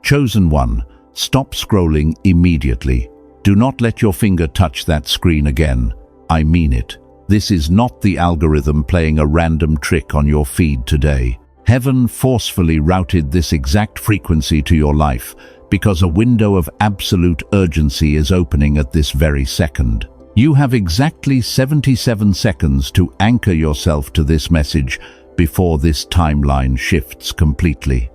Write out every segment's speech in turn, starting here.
Chosen one, stop scrolling immediately. Do not let your finger touch that screen again. I mean it. This is not the algorithm playing a random trick on your feed today. Heaven forcefully routed this exact frequency to your life because a window of absolute urgency is opening at this very second. You have exactly 77 seconds to anchor yourself to this message before this timeline shifts completely.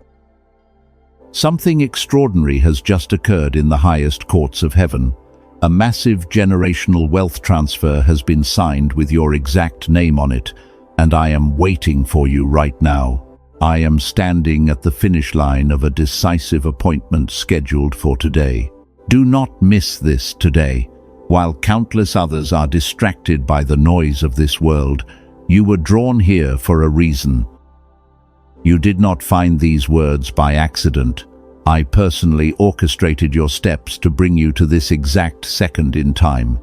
Something extraordinary has just occurred in the highest courts of heaven. A massive generational wealth transfer has been signed with your exact name on it, and I am waiting for you right now. I am standing at the finish line of a decisive appointment scheduled for today. Do not miss this today. While countless others are distracted by the noise of this world, you were drawn here for a reason. You did not find these words by accident. I personally orchestrated your steps to bring you to this exact second in time.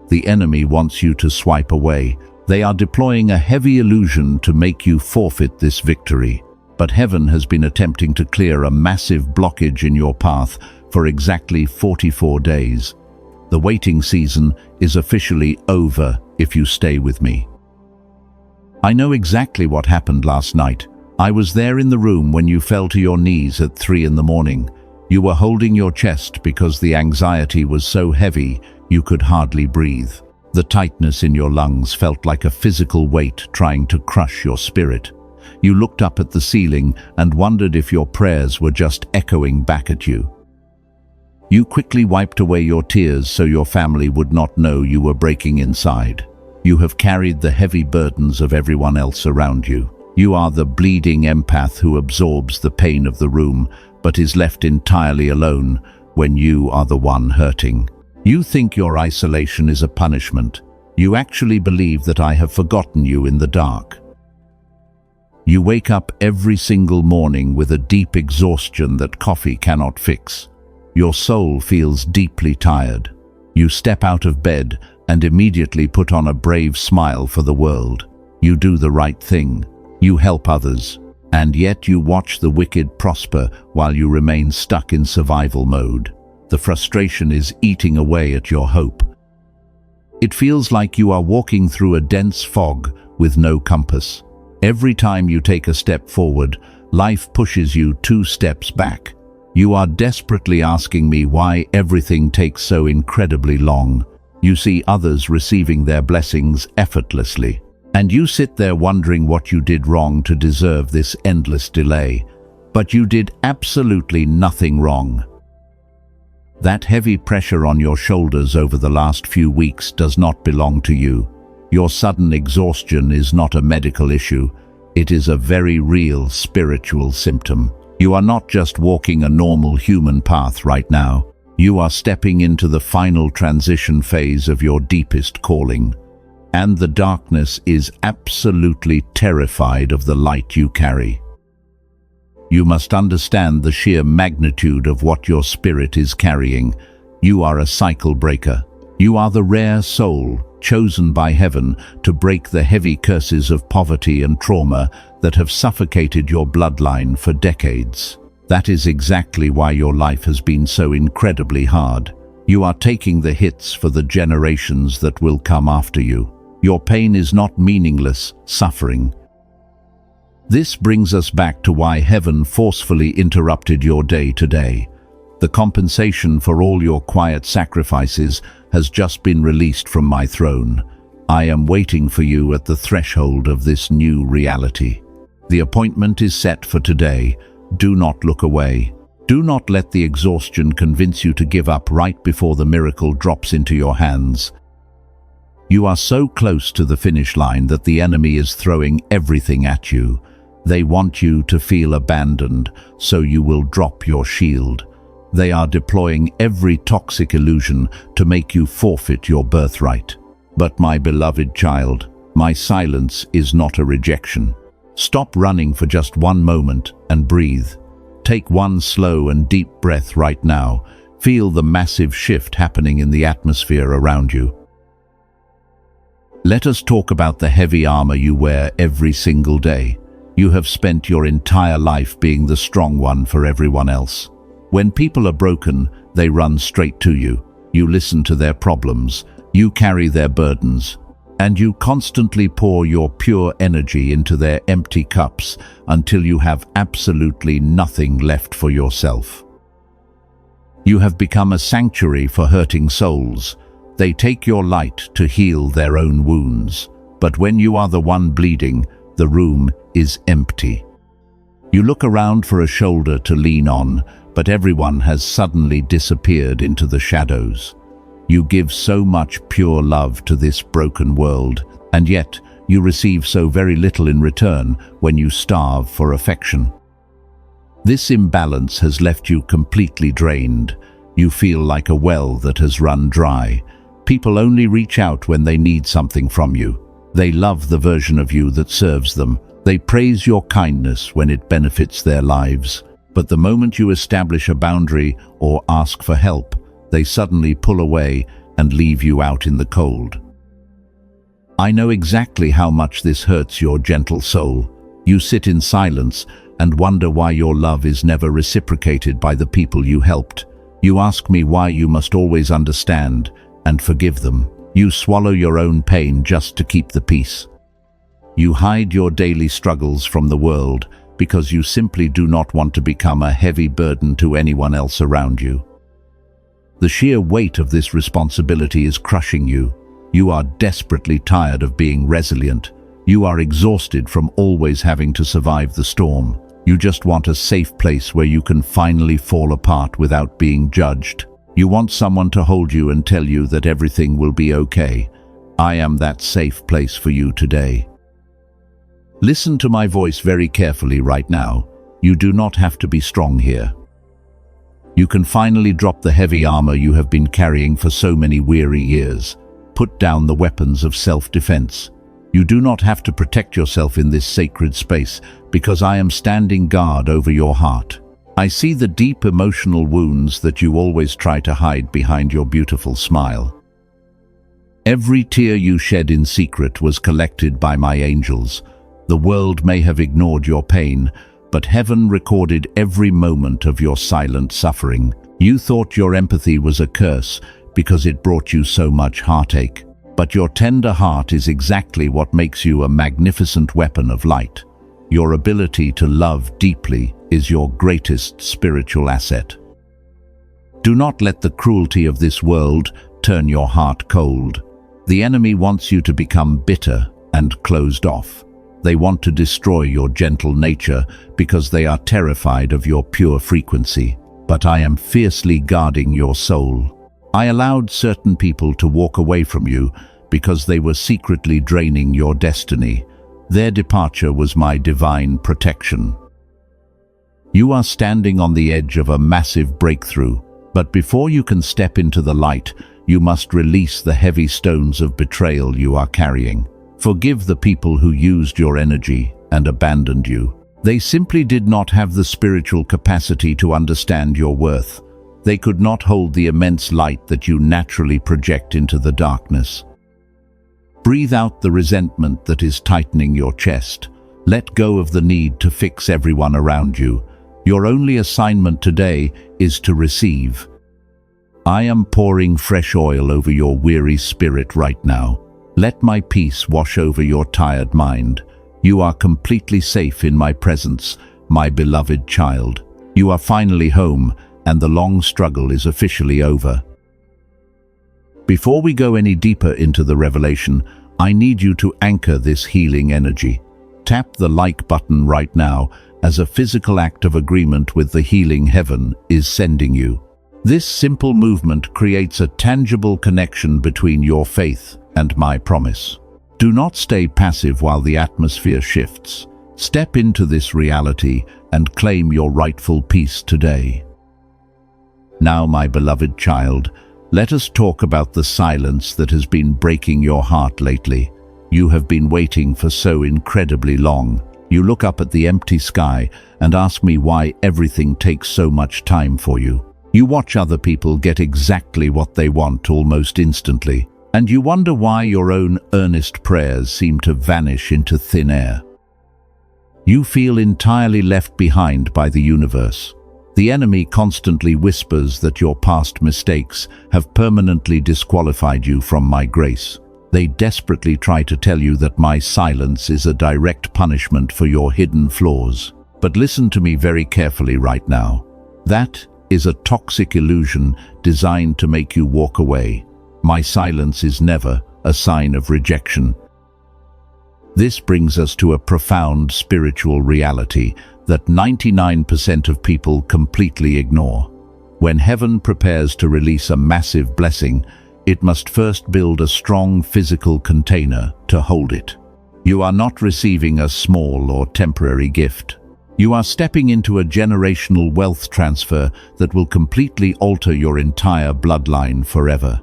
The enemy wants you to swipe away. They are deploying a heavy illusion to make you forfeit this victory. But heaven has been attempting to clear a massive blockage in your path for exactly 44 days. The waiting season is officially over if you stay with me. I know exactly what happened last night. I was there in the room when you fell to your knees at 3 in the morning. You were holding your chest because the anxiety was so heavy you could hardly breathe. The tightness in your lungs felt like a physical weight trying to crush your spirit. You looked up at the ceiling and wondered if your prayers were just echoing back at you. You quickly wiped away your tears so your family would not know you were breaking inside. You have carried the heavy burdens of everyone else around you. You are the bleeding empath who absorbs the pain of the room, but is left entirely alone when you are the one hurting. You think your isolation is a punishment. You actually believe that I have forgotten you in the dark. You wake up every single morning with a deep exhaustion that coffee cannot fix. Your soul feels deeply tired. You step out of bed and immediately put on a brave smile for the world. You do the right thing. You help others, and yet you watch the wicked prosper while you remain stuck in survival mode. The frustration is eating away at your hope. It feels like you are walking through a dense fog with no compass. Every time you take a step forward, life pushes you 2 steps back. You are desperately asking me why everything takes so incredibly long. You see others receiving their blessings effortlessly. And you sit there wondering what you did wrong to deserve this endless delay. But you did absolutely nothing wrong. That heavy pressure on your shoulders over the last few weeks does not belong to you. Your sudden exhaustion is not a medical issue. It is a very real spiritual symptom. You are not just walking a normal human path right now. You are stepping into the final transition phase of your deepest calling. And the darkness is absolutely terrified of the light you carry. You must understand the sheer magnitude of what your spirit is carrying. You are a cycle breaker. You are the rare soul chosen by heaven to break the heavy curses of poverty and trauma that have suffocated your bloodline for decades. That is exactly why your life has been so incredibly hard. You are taking the hits for the generations that will come after you. Your pain is not meaningless suffering. This brings us back to why heaven forcefully interrupted your day today. The compensation for all your quiet sacrifices has just been released from my throne. I am waiting for you at the threshold of this new reality. The appointment is set for today. Do not look away. Do not let the exhaustion convince you to give up right before the miracle drops into your hands. You are so close to the finish line that the enemy is throwing everything at you. They want you to feel abandoned, so you will drop your shield. They are deploying every toxic illusion to make you forfeit your birthright. But my beloved child, my silence is not a rejection. Stop running for just one moment and breathe. Take one slow and deep breath right now. Feel the massive shift happening in the atmosphere around you. Let us talk about the heavy armor you wear every single day. You have spent your entire life being the strong one for everyone else. When people are broken, they run straight to you. You listen to their problems, you carry their burdens, and you constantly pour your pure energy into their empty cups until you have absolutely nothing left for yourself. You have become a sanctuary for hurting souls. They take your light to heal their own wounds. But when you are the one bleeding, the room is empty. You look around for a shoulder to lean on, but everyone has suddenly disappeared into the shadows. You give so much pure love to this broken world, and yet you receive so very little in return when you starve for affection. This imbalance has left you completely drained. You feel like a well that has run dry. People only reach out when they need something from you. They love the version of you that serves them. They praise your kindness when it benefits their lives. But the moment you establish a boundary or ask for help, they suddenly pull away and leave you out in the cold. I know exactly how much this hurts your gentle soul. You sit in silence and wonder why your love is never reciprocated by the people you helped. You ask me why you must always understand and forgive them. You swallow your own pain just to keep the peace. You hide your daily struggles from the world because you simply do not want to become a heavy burden to anyone else around you. The sheer weight of this responsibility is crushing you. You are desperately tired of being resilient. You are exhausted from always having to survive the storm. You just want a safe place where you can finally fall apart without being judged. You want someone to hold you and tell you that everything will be okay. I am that safe place for you today. Listen to my voice very carefully right now. You do not have to be strong here. You can finally drop the heavy armor you have been carrying for so many weary years. Put down the weapons of self-defense. You do not have to protect yourself in this sacred space because I am standing guard over your heart. I see the deep emotional wounds that you always try to hide behind your beautiful smile. Every tear you shed in secret was collected by my angels. The world may have ignored your pain, but heaven recorded every moment of your silent suffering. You thought your empathy was a curse because it brought you so much heartache. But your tender heart is exactly what makes you a magnificent weapon of light. Your ability to love deeply is your greatest spiritual asset. Do not let the cruelty of this world turn your heart cold. The enemy wants you to become bitter and closed off. They want to destroy your gentle nature because they are terrified of your pure frequency. But I am fiercely guarding your soul. I allowed certain people to walk away from you because they were secretly draining your destiny. Their departure was my divine protection. You are standing on the edge of a massive breakthrough, but before you can step into the light, you must release the heavy stones of betrayal you are carrying. Forgive the people who used your energy and abandoned you. They simply did not have the spiritual capacity to understand your worth. They could not hold the immense light that you naturally project into the darkness. Breathe out the resentment that is tightening your chest. Let go of the need to fix everyone around you. Your only assignment today is to receive. I am pouring fresh oil over your weary spirit right now. Let my peace wash over your tired mind. You are completely safe in my presence, my beloved child. You are finally home, and the long struggle is officially over. Before we go any deeper into the revelation, I need you to anchor this healing energy. Tap the like button right now as a physical act of agreement with the healing heaven is sending you. This simple movement creates a tangible connection between your faith and my promise. Do not stay passive while the atmosphere shifts. Step into this reality and claim your rightful peace today. Now, my beloved child, let us talk about the silence that has been breaking your heart lately. You have been waiting for so incredibly long. You look up at the empty sky and ask me why everything takes so much time for you. You watch other people get exactly what they want almost instantly, and you wonder why your own earnest prayers seem to vanish into thin air. You feel entirely left behind by the universe. The enemy constantly whispers that your past mistakes have permanently disqualified you from my grace. They desperately try to tell you that my silence is a direct punishment for your hidden flaws. But listen to me very carefully right now. That is a toxic illusion designed to make you walk away. My silence is never a sign of rejection. This brings us to a profound spiritual reality that 99% of people completely ignore. When heaven prepares to release a massive blessing, it must first build a strong physical container to hold it. You are not receiving a small or temporary gift. You are stepping into a generational wealth transfer that will completely alter your entire bloodline forever.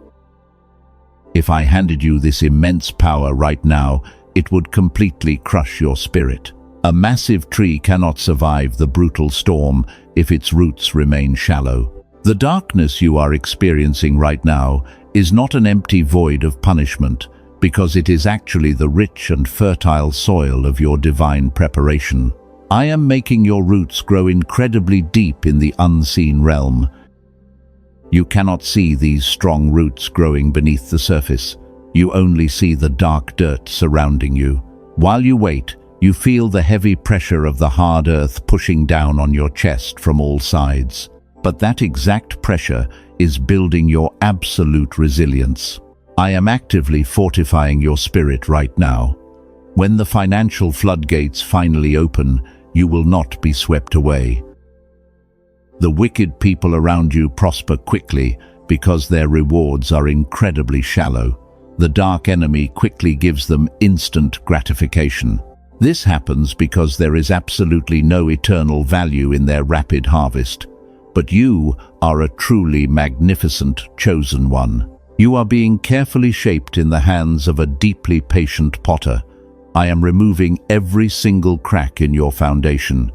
If I handed you this immense power right now, it would completely crush your spirit. A massive tree cannot survive the brutal storm if its roots remain shallow. The darkness you are experiencing right now is not an empty void of punishment, because it is actually the rich and fertile soil of your divine preparation. I am making your roots grow incredibly deep in the unseen realm. You cannot see these strong roots growing beneath the surface. You only see the dark dirt surrounding you. While you wait, you feel the heavy pressure of the hard earth pushing down on your chest from all sides. But that exact pressure is building your absolute resilience. I am actively fortifying your spirit right now. When the financial floodgates finally open, you will not be swept away. The wicked people around you prosper quickly because their rewards are incredibly shallow. The dark enemy quickly gives them instant gratification. This happens because there is absolutely no eternal value in their rapid harvest. But you are a truly magnificent chosen one. You are being carefully shaped in the hands of a deeply patient potter. I am removing every single crack in your foundation.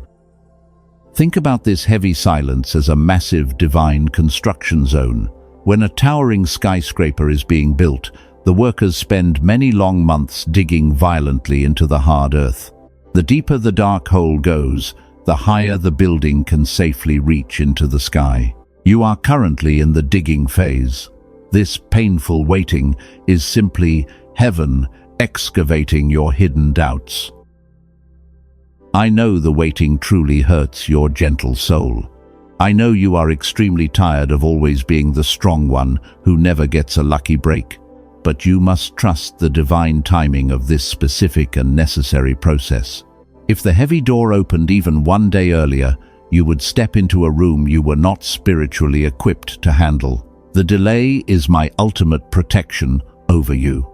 Think about this heavy silence as a massive divine construction zone. When a towering skyscraper is being built, the workers spend many long months digging violently into the hard earth. The deeper the dark hole goes, the higher the building can safely reach into the sky. You are currently in the digging phase. This painful waiting is simply heaven excavating your hidden doubts. I know the waiting truly hurts your gentle soul. I know you are extremely tired of always being the strong one who never gets a lucky break. But you must trust the divine timing of this specific and necessary process. If the heavy door opened even one day earlier, you would step into a room you were not spiritually equipped to handle. The delay is my ultimate protection over you.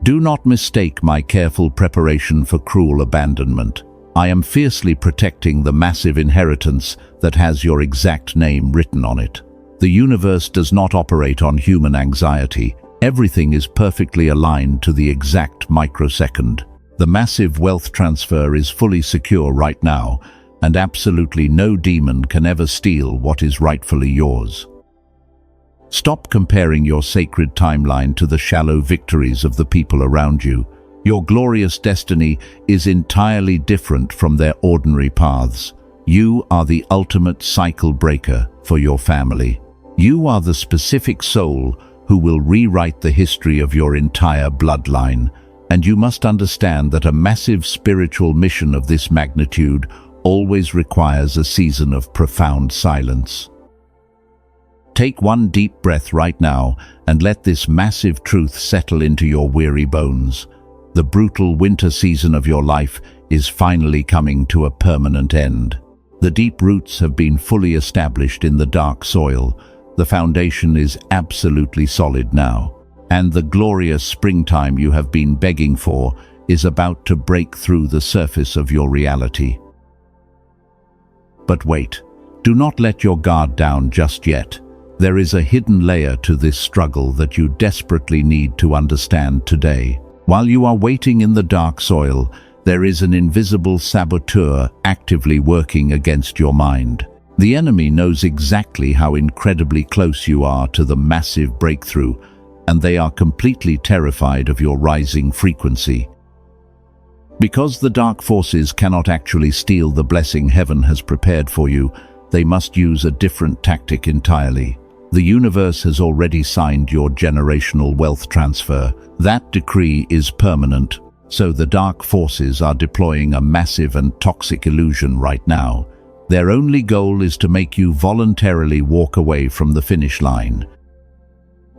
Do not mistake my careful preparation for cruel abandonment. I am fiercely protecting the massive inheritance that has your exact name written on it. The universe does not operate on human anxiety. Everything is perfectly aligned to the exact microsecond. The massive wealth transfer is fully secure right now, and absolutely no demon can ever steal what is rightfully yours. Stop comparing your sacred timeline to the shallow victories of the people around you. Your glorious destiny is entirely different from their ordinary paths. You are the ultimate cycle breaker for your family. You are the specific soul who will rewrite the history of your entire bloodline. And you must understand that a massive spiritual mission of this magnitude always requires a season of profound silence. Take one deep breath right now and let this massive truth settle into your weary bones. The brutal winter season of your life is finally coming to a permanent end. The deep roots have been fully established in the dark soil. The foundation is absolutely solid now. And the glorious springtime you have been begging for is about to break through the surface of your reality. But wait, do not let your guard down just yet. There is a hidden layer to this struggle that you desperately need to understand today. While you are waiting in the dark soil, there is an invisible saboteur actively working against your mind. The enemy knows exactly how incredibly close you are to the massive breakthrough, and they are completely terrified of your rising frequency. Because the dark forces cannot actually steal the blessing heaven has prepared for you, they must use a different tactic entirely. The universe has already signed your generational wealth transfer. That decree is permanent, so the dark forces are deploying a massive and toxic illusion right now. Their only goal is to make you voluntarily walk away from the finish line.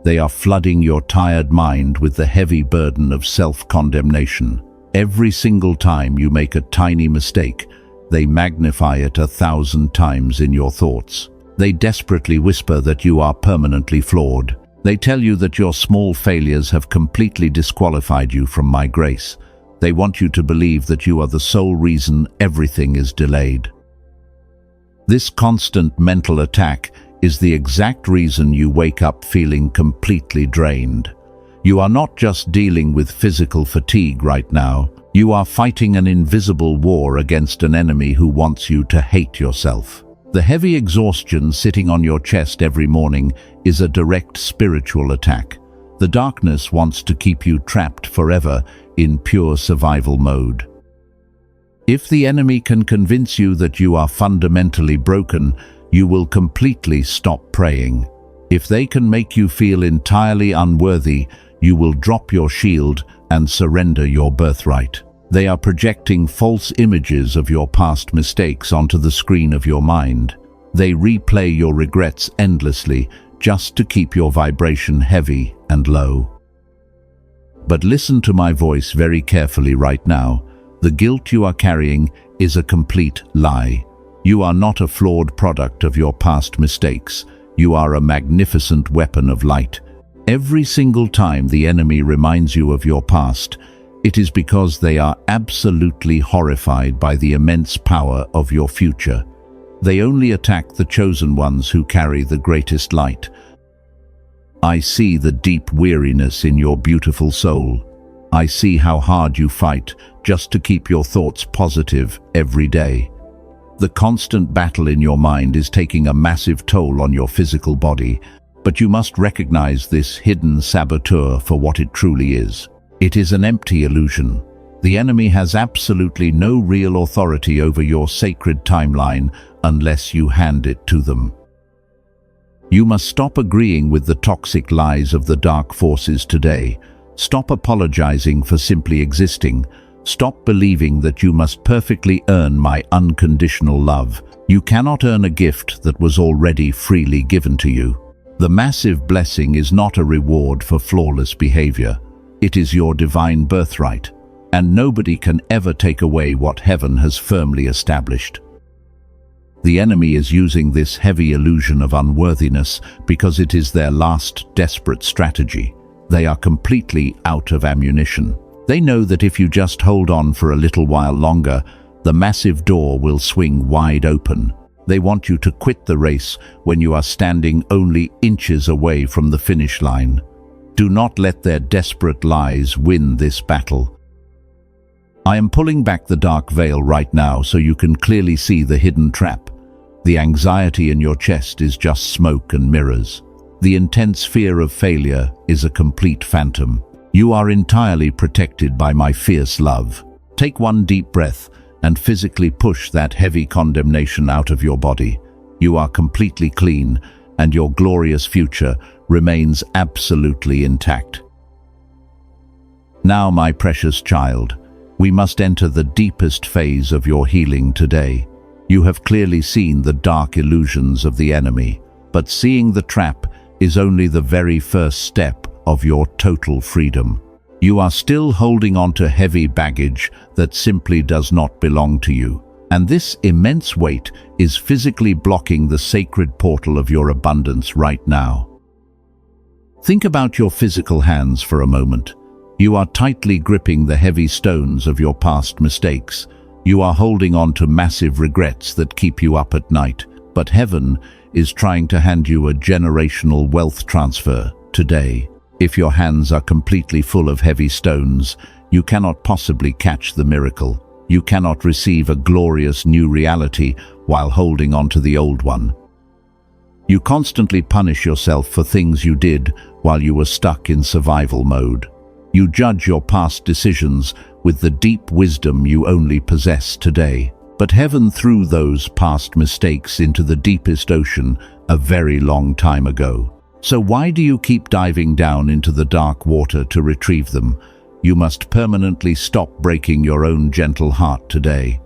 They are flooding your tired mind with the heavy burden of self-condemnation. Every single time you make a tiny mistake, they magnify it 1,000 times in your thoughts. They desperately whisper that you are permanently flawed. They tell you that your small failures have completely disqualified you from my grace. They want you to believe that you are the sole reason everything is delayed. This constant mental attack is the exact reason you wake up feeling completely drained. You are not just dealing with physical fatigue right now. You are fighting an invisible war against an enemy who wants you to hate yourself. The heavy exhaustion sitting on your chest every morning is a direct spiritual attack. The darkness wants to keep you trapped forever in pure survival mode. If the enemy can convince you that you are fundamentally broken, you will completely stop praying. If they can make you feel entirely unworthy, you will drop your shield and surrender your birthright. They are projecting false images of your past mistakes onto the screen of your mind. They replay your regrets endlessly just to keep your vibration heavy and low. But listen to my voice very carefully right now. The guilt you are carrying is a complete lie. You are not a flawed product of your past mistakes. You are a magnificent weapon of light. Every single time the enemy reminds you of your past, it is because they are absolutely horrified by the immense power of your future. They only attack the chosen ones who carry the greatest light. I see the deep weariness in your beautiful soul. I see how hard you fight just to keep your thoughts positive every day. The constant battle in your mind is taking a massive toll on your physical body, but you must recognize this hidden saboteur for what it truly is. It is an empty illusion. The enemy has absolutely no real authority over your sacred timeline unless you hand it to them. You must stop agreeing with the toxic lies of the dark forces today. Stop apologizing for simply existing. Stop believing that you must perfectly earn my unconditional love. You cannot earn a gift that was already freely given to you. The massive blessing is not a reward for flawless behavior. It is your divine birthright, and nobody can ever take away what heaven has firmly established. The enemy is using this heavy illusion of unworthiness because it is their last desperate strategy. They are completely out of ammunition. They know that if you just hold on for a little while longer, the massive door will swing wide open. They want you to quit the race when you are standing only inches away from the finish line. Do not let their desperate lies win this battle. I am pulling back the dark veil right now so you can clearly see the hidden trap. The anxiety in your chest is just smoke and mirrors. The intense fear of failure is a complete phantom. You are entirely protected by my fierce love. Take one deep breath and physically push that heavy condemnation out of your body. You are completely clean, and your glorious future remains absolutely intact. Now, my precious child, we must enter the deepest phase of your healing today. You have clearly seen the dark illusions of the enemy, but seeing the trap is only the very first step of your total freedom. You are still holding on to heavy baggage that simply does not belong to you, and this immense weight is physically blocking the sacred portal of your abundance right now. Think about your physical hands for a moment. You are tightly gripping the heavy stones of your past mistakes. You are holding on to massive regrets that keep you up at night, but heaven is trying to hand you a generational wealth transfer today. If your hands are completely full of heavy stones, you cannot possibly catch the miracle. You cannot receive a glorious new reality while holding on to the old one. You constantly punish yourself for things you did while you were stuck in survival mode. You judge your past decisions with the deep wisdom you only possess today. But heaven threw those past mistakes into the deepest ocean a very long time ago. So why do you keep diving down into the dark water to retrieve them? You must permanently stop breaking your own gentle heart today.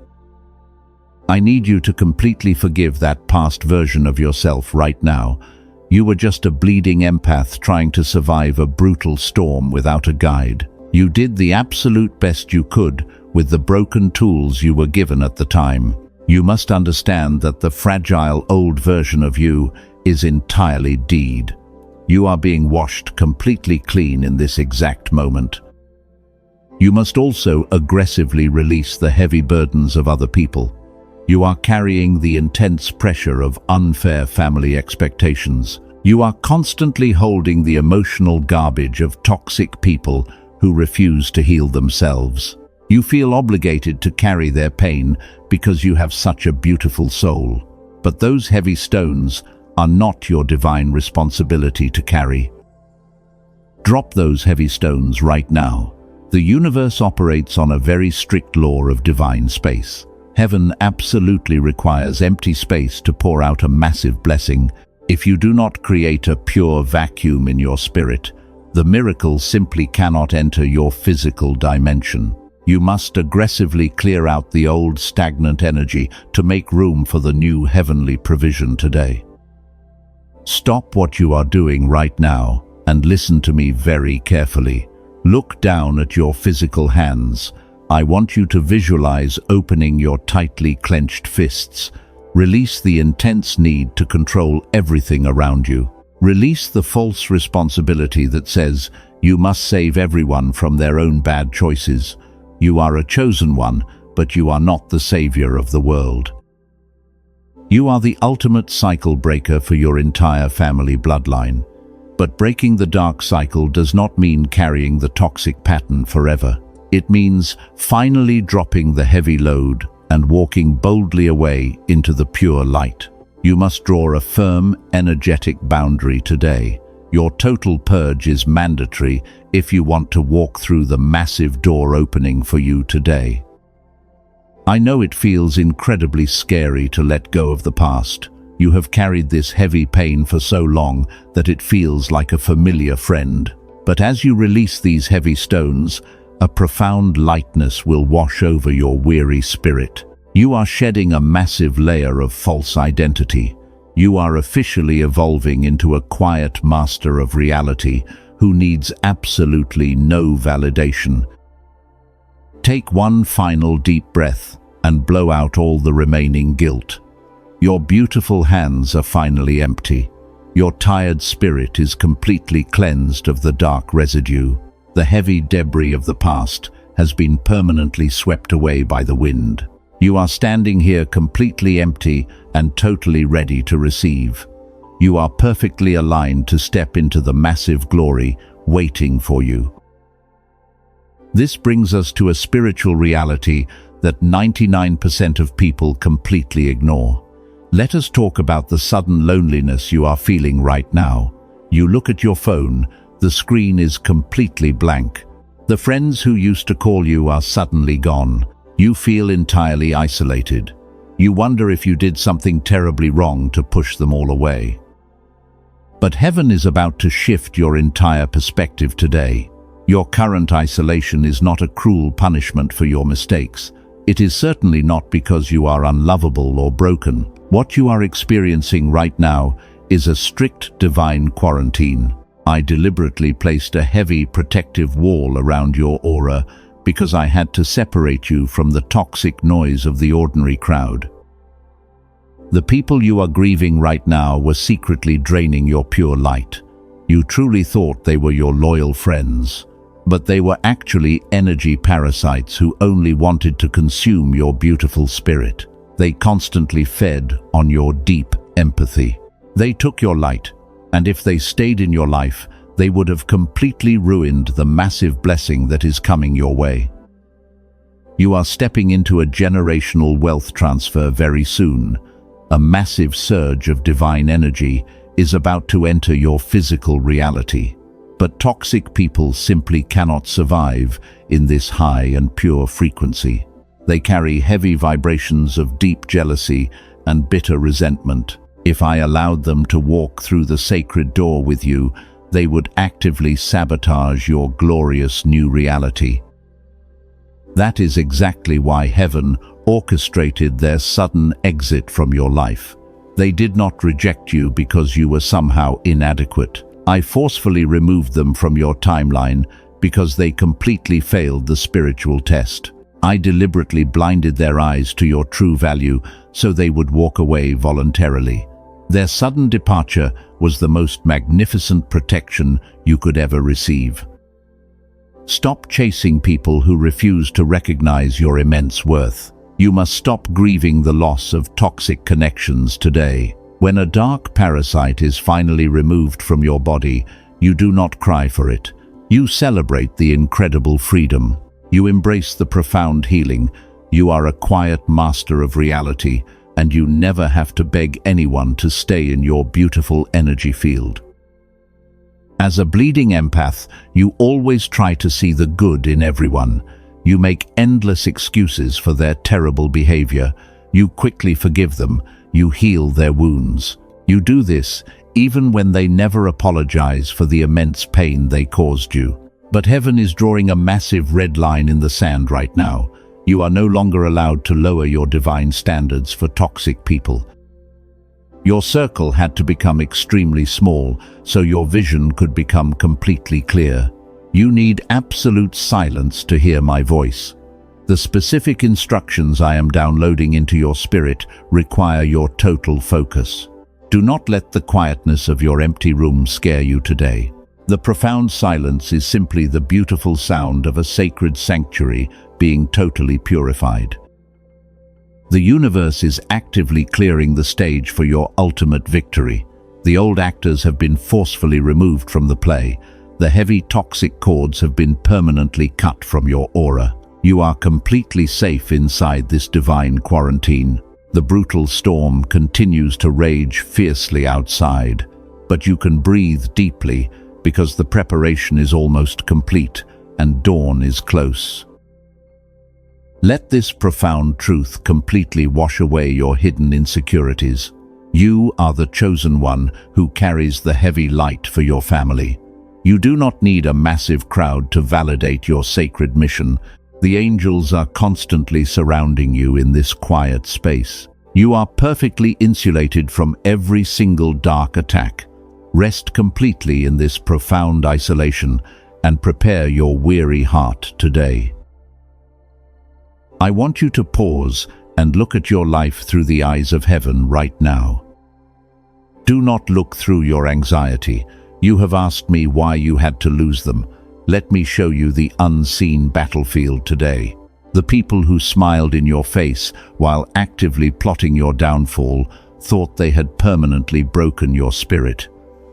I need you to completely forgive that past version of yourself right now. You were just a bleeding empath trying to survive a brutal storm without a guide. You did the absolute best you could with the broken tools you were given at the time. You must understand that the fragile old version of you is entirely dead. You are being washed completely clean in this exact moment. You must also aggressively release the heavy burdens of other people. You are carrying the intense pressure of unfair family expectations. You are constantly holding the emotional garbage of toxic people who refuse to heal themselves. You feel obligated to carry their pain because you have such a beautiful soul. But those heavy stones are not your divine responsibility to carry. Drop those heavy stones right now. The universe operates on a very strict law of divine space. Heaven absolutely requires empty space to pour out a massive blessing. If you do not create a pure vacuum in your spirit, the miracle simply cannot enter your physical dimension. You must aggressively clear out the old stagnant energy to make room for the new heavenly provision today. Stop what you are doing right now and listen to me very carefully. Look down at your physical hands. I want you to visualize opening your tightly clenched fists. Release the intense need to control everything around you. Release the false responsibility that says you must save everyone from their own bad choices. You are a chosen one, but you are not the savior of the world. You are the ultimate cycle breaker for your entire family bloodline. But breaking the dark cycle does not mean carrying the toxic pattern forever. It means finally dropping the heavy load and walking boldly away into the pure light. You must draw a firm, energetic boundary today. Your total purge is mandatory if you want to walk through the massive door opening for you today. I know it feels incredibly scary to let go of the past. You have carried this heavy pain for so long that it feels like a familiar friend. But as you release these heavy stones, a profound lightness will wash over your weary spirit. You are shedding a massive layer of false identity. You are officially evolving into a quiet master of reality who needs absolutely no validation. Take one final deep breath and blow out all the remaining guilt. Your beautiful hands are finally empty. Your tired spirit is completely cleansed of the dark residue. The heavy debris of the past has been permanently swept away by the wind. You are standing here completely empty and totally ready to receive. You are perfectly aligned to step into the massive glory waiting for you. This brings us to a spiritual reality that 99% of people completely ignore. Let us talk about the sudden loneliness you are feeling right now. You look at your phone, the screen is completely blank. The friends who used to call you are suddenly gone. You feel entirely isolated. You wonder if you did something terribly wrong to push them all away. But heaven is about to shift your entire perspective today. Your current isolation is not a cruel punishment for your mistakes. It is certainly not because you are unlovable or broken. What you are experiencing right now is a strict divine quarantine. I deliberately placed a heavy protective wall around your aura because I had to separate you from the toxic noise of the ordinary crowd. The people you are grieving right now were secretly draining your pure light. You truly thought they were your loyal friends, but they were actually energy parasites who only wanted to consume your beautiful spirit. They constantly fed on your deep empathy. They took your light, and if they stayed in your life, they would have completely ruined the massive blessing that is coming your way. You are stepping into a generational wealth transfer very soon. A massive surge of divine energy is about to enter your physical reality. But toxic people simply cannot survive in this high and pure frequency. They carry heavy vibrations of deep jealousy and bitter resentment. If I allowed them to walk through the sacred door with you, they would actively sabotage your glorious new reality. That is exactly why heaven orchestrated their sudden exit from your life. They did not reject you because you were somehow inadequate. I forcefully removed them from your timeline because they completely failed the spiritual test. I deliberately blinded their eyes to your true value so they would walk away voluntarily. Their sudden departure was the most magnificent protection you could ever receive. Stop chasing people who refuse to recognize your immense worth. You must stop grieving the loss of toxic connections today. When a dark parasite is finally removed from your body, you do not cry for it. You celebrate the incredible freedom. You embrace the profound healing. You are a quiet master of reality, and you never have to beg anyone to stay in your beautiful energy field. As a bleeding empath, you always try to see the good in everyone. You make endless excuses for their terrible behavior. You quickly forgive them. You heal their wounds. You do this even when they never apologize for the immense pain they caused you. But heaven is drawing a massive red line in the sand right now. You are no longer allowed to lower your divine standards for toxic people. Your circle had to become extremely small so your vision could become completely clear. You need absolute silence to hear my voice. The specific instructions I am downloading into your spirit require your total focus. Do not let the quietness of your empty room scare you today. The profound silence is simply the beautiful sound of a sacred sanctuary being totally purified. The universe is actively clearing the stage for your ultimate victory. The old actors have been forcefully removed from the play. The heavy toxic cords have been permanently cut from your aura. You are completely safe inside this divine quarantine. The brutal storm continues to rage fiercely outside, but you can breathe deeply because the preparation is almost complete and dawn is close. Let this profound truth completely wash away your hidden insecurities. You are the chosen one who carries the heavy light for your family. You do not need a massive crowd to validate your sacred mission. The angels are constantly surrounding you in this quiet space. You are perfectly insulated from every single dark attack. Rest completely in this profound isolation and prepare your weary heart today. I want you to pause and look at your life through the eyes of heaven right now. Do not look through your anxiety. You have asked me why you had to lose them. Let me show you the unseen battlefield today. The people who smiled in your face while actively plotting your downfall thought they had permanently broken your spirit.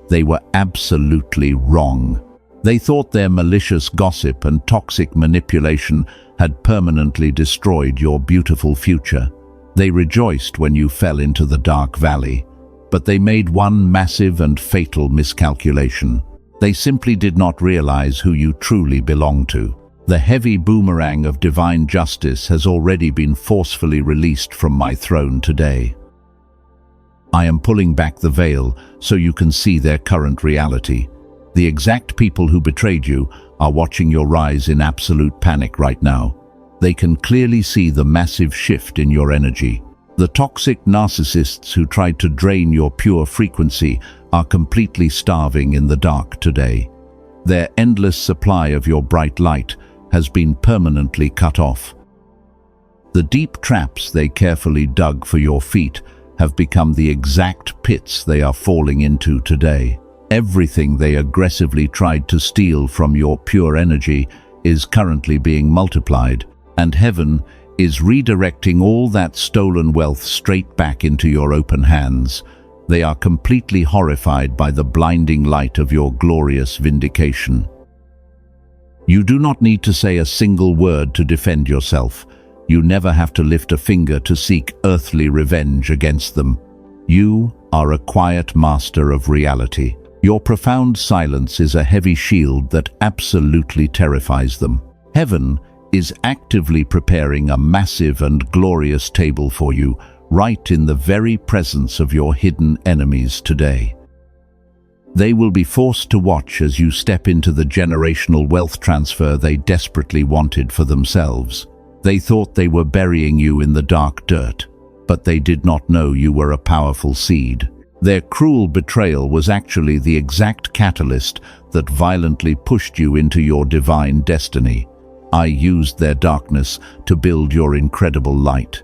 They were absolutely wrong. They thought their malicious gossip and toxic manipulation had permanently destroyed your beautiful future. They rejoiced when you fell into the dark valley, but they made one massive and fatal miscalculation. They simply did not realize who you truly belong to. The heavy boomerang of divine justice has already been forcefully released from my throne today. I am pulling back the veil so you can see their current reality. The exact people who betrayed you are watching your rise in absolute panic right now. They can clearly see the massive shift in your energy. The toxic narcissists who tried to drain your pure frequency are completely starving in the dark today. Their endless supply of your bright light has been permanently cut off. The deep traps they carefully dug for your feet have become the exact pits they are falling into today. Everything they aggressively tried to steal from your pure energy is currently being multiplied, and heaven is redirecting all that stolen wealth straight back into your open hands. They are completely horrified by the blinding light of your glorious vindication. You do not need to say a single word to defend yourself. You never have to lift a finger to seek earthly revenge against them. You are a quiet master of reality. Your profound silence is a heavy shield that absolutely terrifies them. Heaven is actively preparing a massive and glorious table for you, right in the very presence of your hidden enemies today. They will be forced to watch as you step into the generational wealth transfer they desperately wanted for themselves. They thought they were burying you in the dark dirt, but they did not know you were a powerful seed. Their cruel betrayal was actually the exact catalyst that violently pushed you into your divine destiny. I used their darkness to build your incredible light.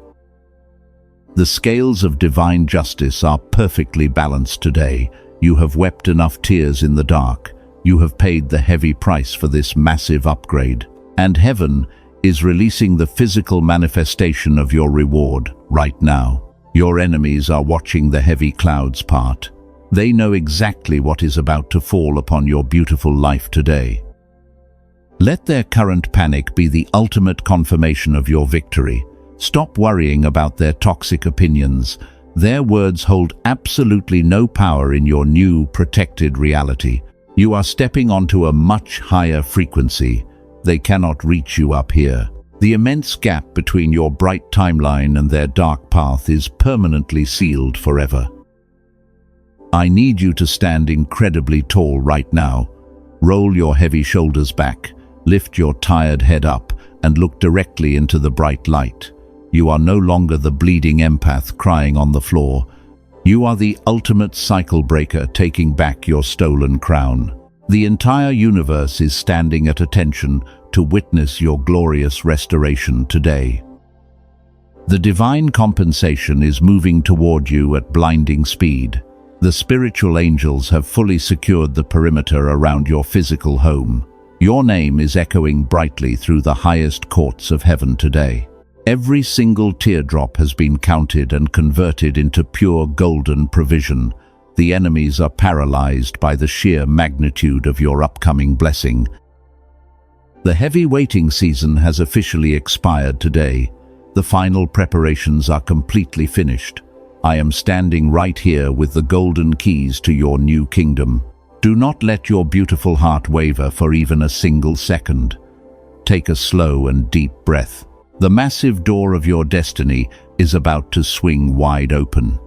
The scales of divine justice are perfectly balanced today. You have wept enough tears in the dark. You have paid the heavy price for this massive upgrade. And heaven is releasing the physical manifestation of your reward right now. Your enemies are watching the heavy clouds part. They know exactly what is about to fall upon your beautiful life today. Let their current panic be the ultimate confirmation of your victory. Stop worrying about their toxic opinions. Their words hold absolutely no power in your new, protected reality. You are stepping onto a much higher frequency. They cannot reach you up here. The immense gap between your bright timeline and their dark path is permanently sealed forever. I need you to stand incredibly tall right now. Roll your heavy shoulders back, lift your tired head up, and look directly into the bright light. You are no longer the bleeding empath crying on the floor. You are the ultimate cycle breaker taking back your stolen crown. The entire universe is standing at attention to witness your glorious restoration today. The divine compensation is moving toward you at blinding speed. The spiritual angels have fully secured the perimeter around your physical home. Your name is echoing brightly through the highest courts of heaven today. Every single teardrop has been counted and converted into pure golden provision. The enemies are paralyzed by the sheer magnitude of your upcoming blessing. The heavy waiting season has officially expired today. The final preparations are completely finished. I am standing right here with the golden keys to your new kingdom. Do not let your beautiful heart waver for even a single second. Take a slow and deep breath. The massive door of your destiny is about to swing wide open.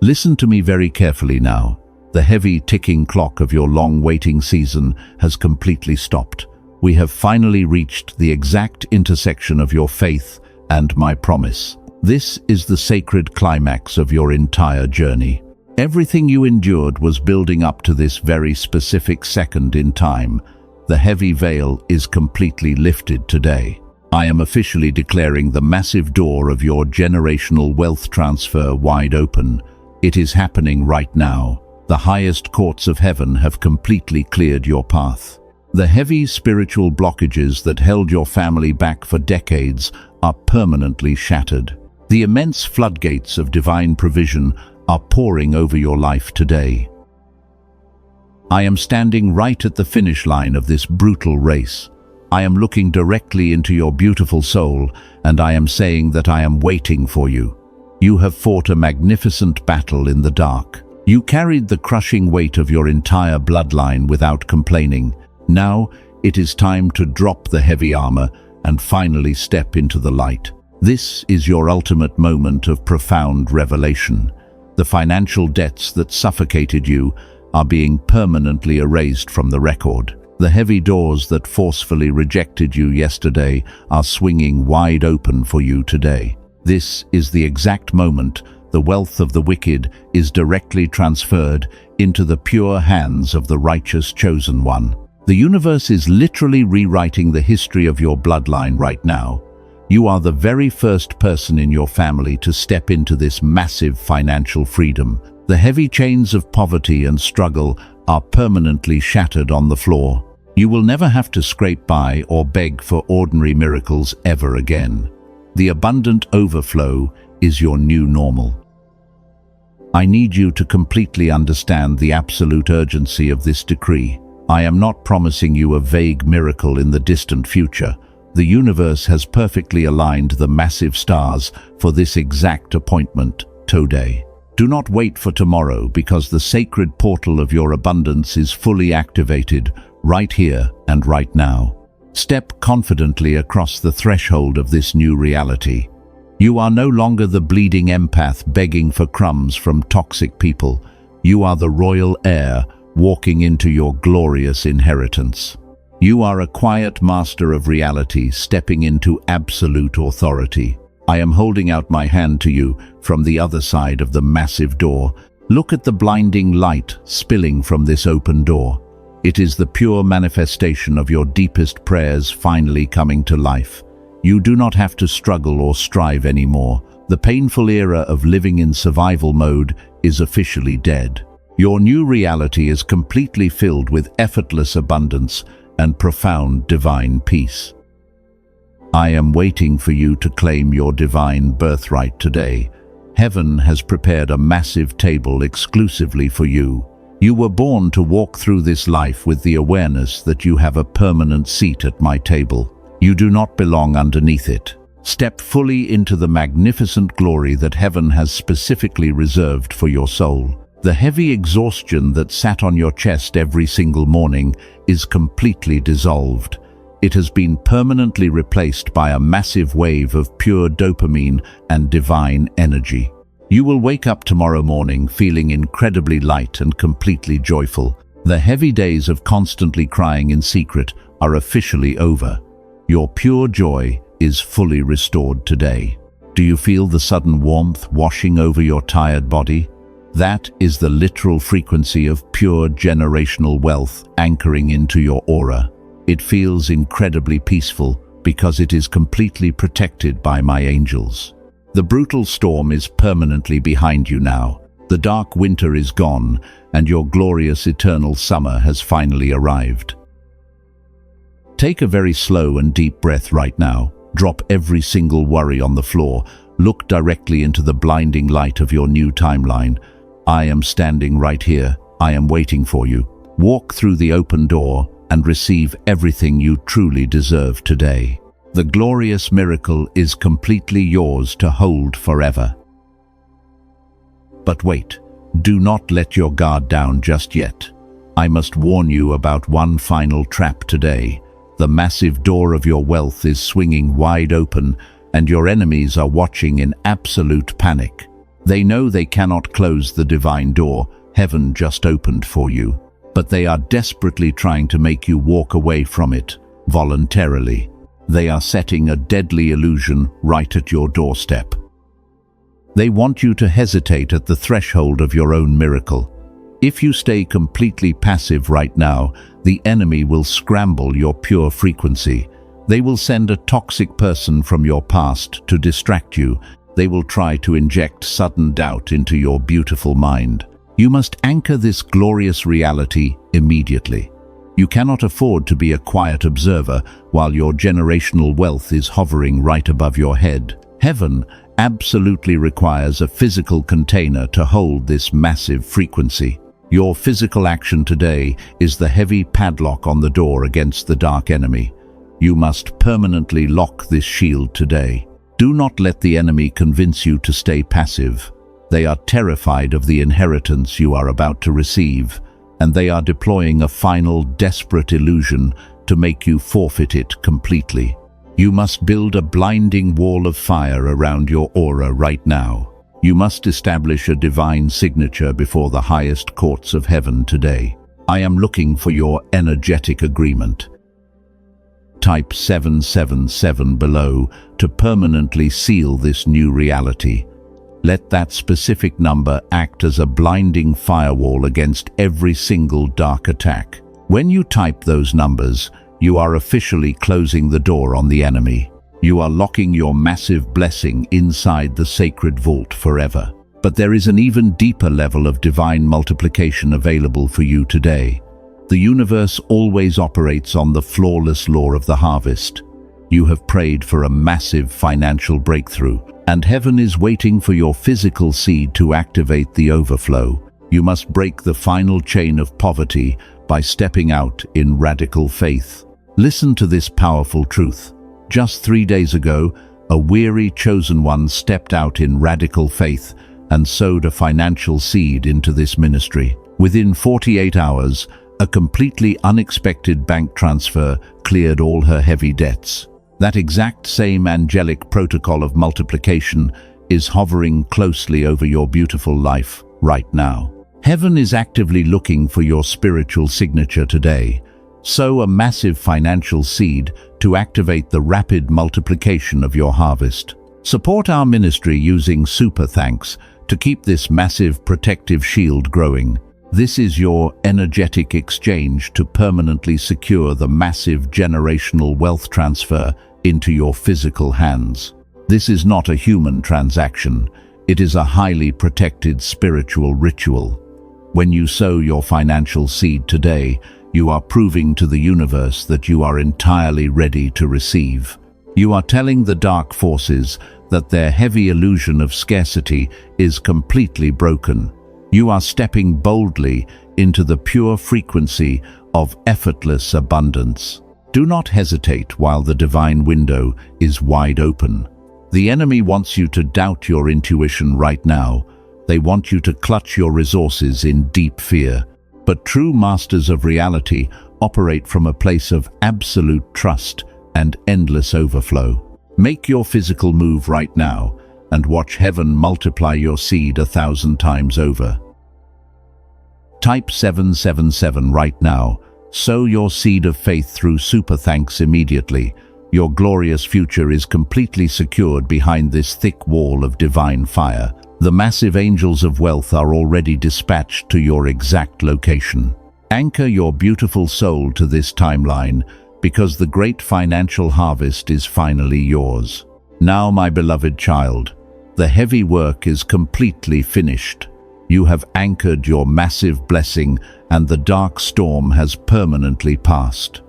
Listen to me very carefully now. The heavy ticking clock of your long waiting season has completely stopped. We have finally reached the exact intersection of your faith and my promise. This is the sacred climax of your entire journey. Everything you endured was building up to this very specific second in time. The heavy veil is completely lifted today. I am officially declaring the massive door of your generational wealth transfer wide open. It is happening right now. The highest courts of heaven have completely cleared your path. The heavy spiritual blockages that held your family back for decades are permanently shattered. The immense floodgates of divine provision are pouring over your life today. I am standing right at the finish line of this brutal race. I am looking directly into your beautiful soul, and I am saying that I am waiting for you. You have fought a magnificent battle in the dark. You carried the crushing weight of your entire bloodline without complaining. Now it is time to drop the heavy armor and finally step into the light. This is your ultimate moment of profound revelation. The financial debts that suffocated you are being permanently erased from the record. The heavy doors that forcefully rejected you yesterday are swinging wide open for you today. This is the exact moment the wealth of the wicked is directly transferred into the pure hands of the righteous chosen one. The universe is literally rewriting the history of your bloodline right now. You are the very first person in your family to step into this massive financial freedom. The heavy chains of poverty and struggle are permanently shattered on the floor. You will never have to scrape by or beg for ordinary miracles ever again. The abundant overflow is your new normal. I need you to completely understand the absolute urgency of this decree. I am not promising you a vague miracle in the distant future. The universe has perfectly aligned the massive stars for this exact appointment today. Do not wait for tomorrow, because the sacred portal of your abundance is fully activated right here and right now. Step confidently across the threshold of this new reality. You are no longer the bleeding empath begging for crumbs from toxic people. You are the royal heir walking into your glorious inheritance. You are a quiet master of reality stepping into absolute authority. I am holding out my hand to you from the other side of the massive door. Look at the blinding light spilling from this open door. It is the pure manifestation of your deepest prayers finally coming to life. You do not have to struggle or strive anymore. The painful era of living in survival mode is officially dead. Your new reality is completely filled with effortless abundance and profound divine peace. I am waiting for you to claim your divine birthright today. Heaven has prepared a massive table exclusively for you. You were born to walk through this life with the awareness that you have a permanent seat at my table. You do not belong underneath it. Step fully into the magnificent glory that heaven has specifically reserved for your soul. The heavy exhaustion that sat on your chest every single morning is completely dissolved. It has been permanently replaced by a massive wave of pure dopamine and divine energy. You will wake up tomorrow morning feeling incredibly light and completely joyful. The heavy days of constantly crying in secret are officially over. Your pure joy is fully restored today. Do you feel the sudden warmth washing over your tired body? That is the literal frequency of pure generational wealth anchoring into your aura. It feels incredibly peaceful because it is completely protected by my angels. The brutal storm is permanently behind you now. The dark winter is gone, and your glorious eternal summer has finally arrived. Take a very slow and deep breath right now. Drop every single worry on the floor. Look directly into the blinding light of your new timeline. I am standing right here. I am waiting for you. Walk through the open door and receive everything you truly deserve today. The glorious miracle is completely yours to hold forever. But wait, do not let your guard down just yet. I must warn you about one final trap today. The massive door of your wealth is swinging wide open, and your enemies are watching in absolute panic. They know they cannot close the divine door heaven just opened for you, but they are desperately trying to make you walk away from it voluntarily. They are setting a deadly illusion right at your doorstep. They want you to hesitate at the threshold of your own miracle. If you stay completely passive right now, the enemy will scramble your pure frequency. They will send a toxic person from your past to distract you. They will try to inject sudden doubt into your beautiful mind. You must anchor this glorious reality immediately. You cannot afford to be a quiet observer while your generational wealth is hovering right above your head. Heaven absolutely requires a physical container to hold this massive frequency. Your physical action today is the heavy padlock on the door against the dark enemy. You must permanently lock this shield today. Do not let the enemy convince you to stay passive. They are terrified of the inheritance you are about to receive, and they are deploying a final desperate illusion to make you forfeit it completely. You must build a blinding wall of fire around your aura right now. You must establish a divine signature before the highest courts of heaven today. I am looking for your energetic agreement. Type 777 below to permanently seal this new reality. Let that specific number act as a blinding firewall against every single dark attack. When you type those numbers, you are officially closing the door on the enemy. You are locking your massive blessing inside the sacred vault forever. But there is an even deeper level of divine multiplication available for you today. The universe always operates on the flawless law of the harvest. You have prayed for a massive financial breakthrough, and heaven is waiting for your physical seed to activate the overflow. You must break the final chain of poverty by stepping out in radical faith. Listen to this powerful truth. Just 3 days ago, a weary chosen one stepped out in radical faith and sowed a financial seed into this ministry. Within 48 hours, A completely unexpected bank transfer cleared all her heavy debts. That exact same angelic protocol of multiplication is hovering closely over your beautiful life right now. Heaven is actively looking for your spiritual signature today. Sow a massive financial seed to activate the rapid multiplication of your harvest. Support our ministry using super thanks to keep this massive protective shield growing. This is your energetic exchange to permanently secure the massive generational wealth transfer into your physical hands. This is not a human transaction. It is a highly protected spiritual ritual. When you sow your financial seed today, you are proving to the universe that you are entirely ready to receive. You are telling the dark forces that their heavy illusion of scarcity is completely broken. You are stepping boldly into the pure frequency of effortless abundance. Do not hesitate while the divine window is wide open. The enemy wants you to doubt your intuition right now. They want you to clutch your resources in deep fear. But true masters of reality operate from a place of absolute trust and endless overflow. Make your physical move right now and watch heaven multiply your seed 1,000 times over. Type 777 right now. Sow your seed of faith through super thanks immediately. Your glorious future is completely secured behind this thick wall of divine fire. The massive angels of wealth are already dispatched to your exact location. Anchor your beautiful soul to this timeline, because the great financial harvest is finally yours. Now, my beloved child, the heavy work is completely finished. You have anchored your massive blessing, and the dark storm has permanently passed.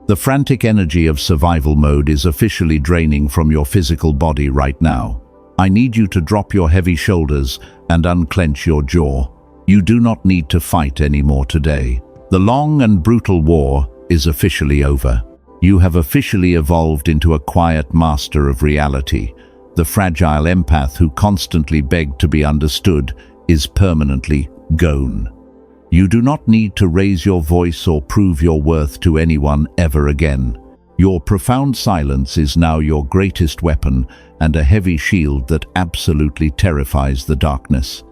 The frantic energy of survival mode is officially draining from your physical body right now. I need you to drop your heavy shoulders and unclench your jaw. You do not need to fight anymore today. The long and brutal war is officially over. You have officially evolved into a quiet master of reality. The fragile empath who constantly begged to be understood is permanently gone. You do not need to raise your voice or prove your worth to anyone ever again. Your profound silence is now your greatest weapon and a heavy shield that absolutely terrifies the darkness.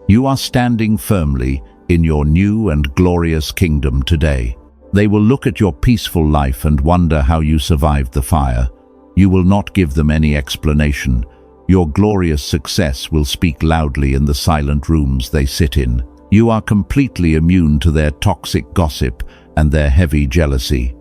You are standing firmly in your new and glorious kingdom today. They will look at your peaceful life and wonder how you survived the fire. You will not give them any explanation. Your glorious success will speak loudly in the silent rooms they sit in. You are completely immune to their toxic gossip and their heavy jealousy.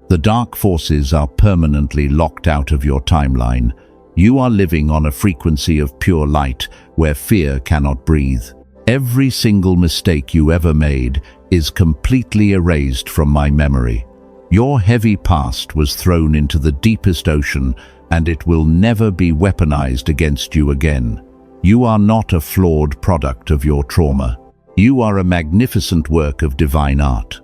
The dark forces are permanently locked out of your timeline. You are living on a frequency of pure light where fear cannot breathe. Every single mistake you ever made is completely erased from my memory. Your heavy past was thrown into the deepest ocean, and it will never be weaponized against you again. You are not a flawed product of your trauma. You are a magnificent work of divine art.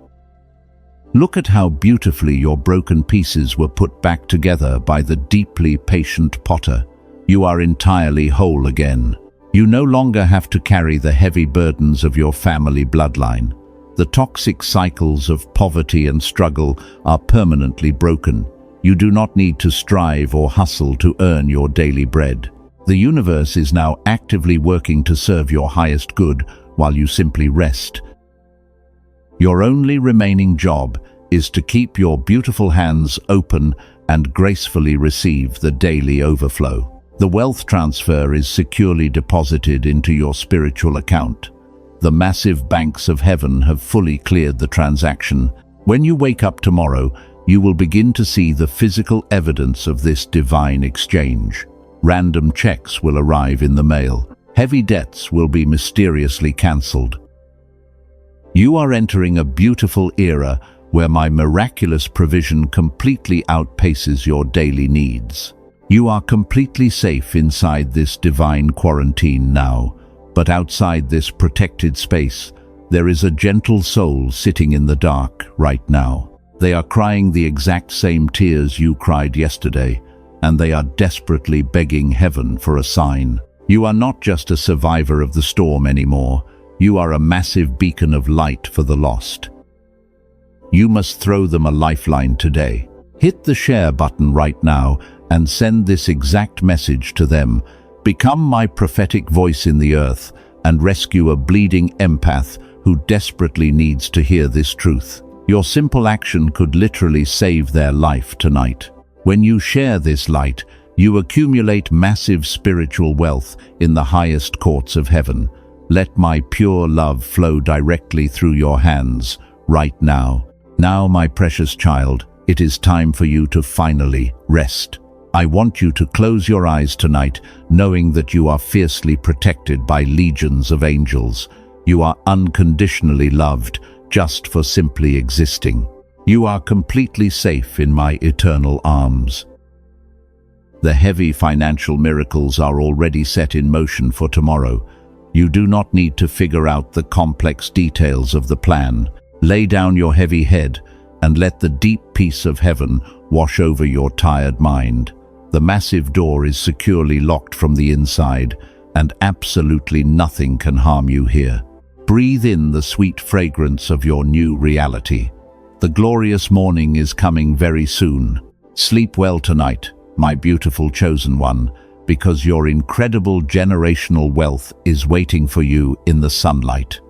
Look at how beautifully your broken pieces were put back together by the deeply patient potter. You are entirely whole again. You no longer have to carry the heavy burdens of your family bloodline. The toxic cycles of poverty and struggle are permanently broken. You do not need to strive or hustle to earn your daily bread. The universe is now actively working to serve your highest good while you simply rest. Your only remaining job is to keep your beautiful hands open and gracefully receive the daily overflow. The wealth transfer is securely deposited into your spiritual account. The massive banks of heaven have fully cleared the transaction. When you wake up tomorrow, you will begin to see the physical evidence of this divine exchange. Random checks will arrive in the mail. Heavy debts will be mysteriously cancelled. You are entering a beautiful era where my miraculous provision completely outpaces your daily needs. You are completely safe inside this divine quarantine now, but outside this protected space, there is a gentle soul sitting in the dark right now. They are crying the exact same tears you cried yesterday, and they are desperately begging heaven for a sign. You are not just a survivor of the storm anymore. You are a massive beacon of light for the lost. You must throw them a lifeline today. Hit the share button right now and send this exact message to them. Become my prophetic voice in the earth and rescue a bleeding empath who desperately needs to hear this truth. Your simple action could literally save their life tonight. When you share this light, you accumulate massive spiritual wealth in the highest courts of heaven. Let my pure love flow directly through your hands right now. Now, my precious child, it is time for you to finally rest. I want you to close your eyes tonight, knowing that you are fiercely protected by legions of angels. You are unconditionally loved just for simply existing. You are completely safe in my eternal arms. The heavy financial miracles are already set in motion for tomorrow. You do not need to figure out the complex details of the plan. Lay down your heavy head and let the deep peace of heaven wash over your tired mind. The massive door is securely locked from the inside, and absolutely nothing can harm you here. Breathe in the sweet fragrance of your new reality. The glorious morning is coming very soon. Sleep well tonight, my beautiful chosen one, because your incredible generational wealth is waiting for you in the sunlight.